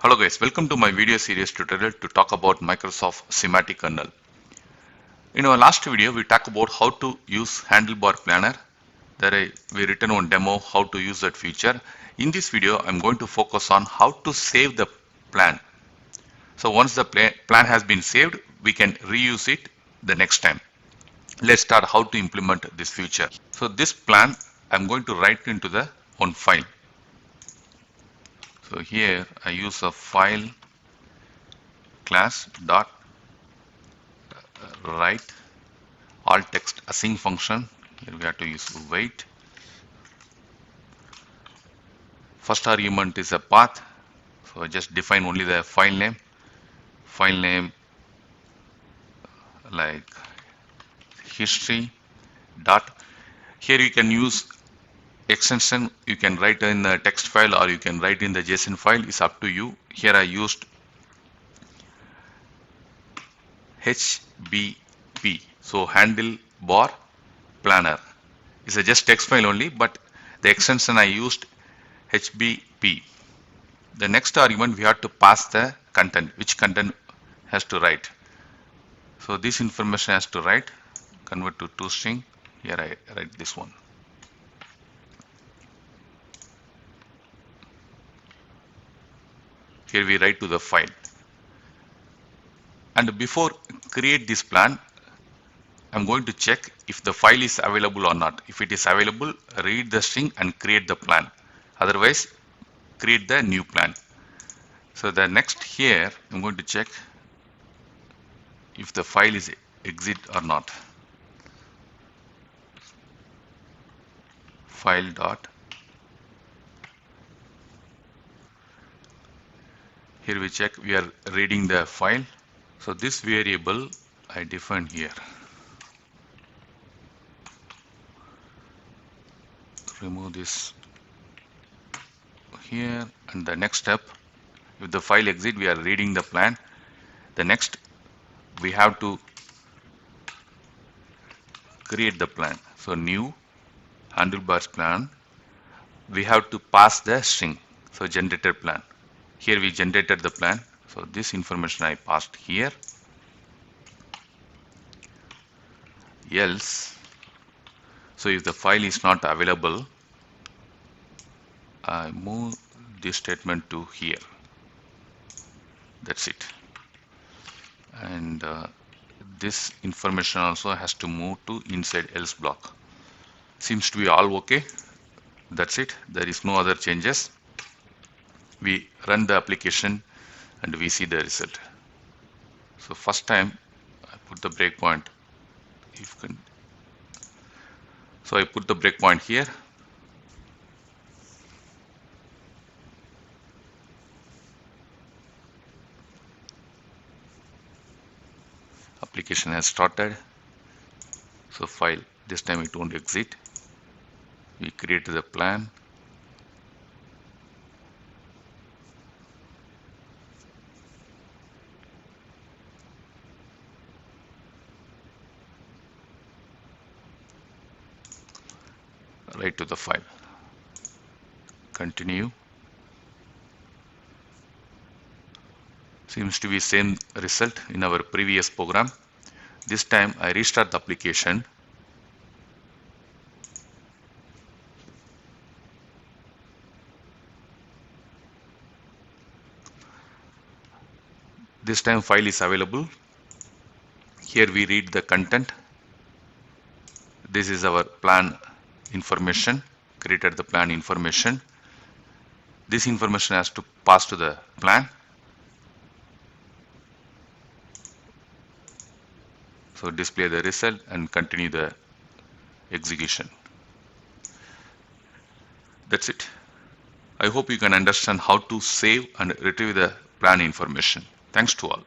Hello guys, welcome to my video series tutorial to talk about Microsoft Semantic Kernel. In our last video, we talked about how to use HandleBarsPlanner. We written one demo how to use that feature. In this video, I'm going to focus on how to save the plan. So once the plan has been saved, we can reuse it the next time. Let's start how to implement this feature. So this plan, I'm going to write into the one file. So here I use a file class dot write alt text async function. Here we have to use wait. First argument is a path, so I just define only the file name like history dot. Here you can use extension, you can write in the text file or you can write in the JSON file, it's up to you. Here I used HBP, so handlebar planner. It's a just text file only, but the extension I used HBP. The next argument we have to pass the content, which content has to write. So this information has to write, convert to toString. Here I write this one. Here we write to the file. And before create this plan, I'm going to check if the file is available or not. If it is available, read the string and create the plan. Otherwise, create the new plan. So the next here, I'm going to check if the file is exit or not. File dot. Here we check we are reading the file. So this variable I define here. Remove this here, and the next step, if the file exit, we are reading the plan. The next we have to create the plan. So new handlebars plan, we have to pass the string. So generated plan. Here we generated the plan. So this information I passed here. Else, so if the file is not available, I move this statement to here. That's it. And this information also has to move to inside else block. Seems to be all okay. That's it. There is no other changes. We run the application and we see the result. So first time I put the breakpoint. So I put the breakpoint here. Application has started. So file, this time it won't exit. We create the plan. Write to the file. Continue. Seems to be same result in our previous program. This time I restart the application. This time file is available. Here we read the content. This is our plan information, created the plan information. This information has to pass to the plan. So display the result and continue the execution. That's it. I hope you can understand how to save and retrieve the plan information. Thanks to all.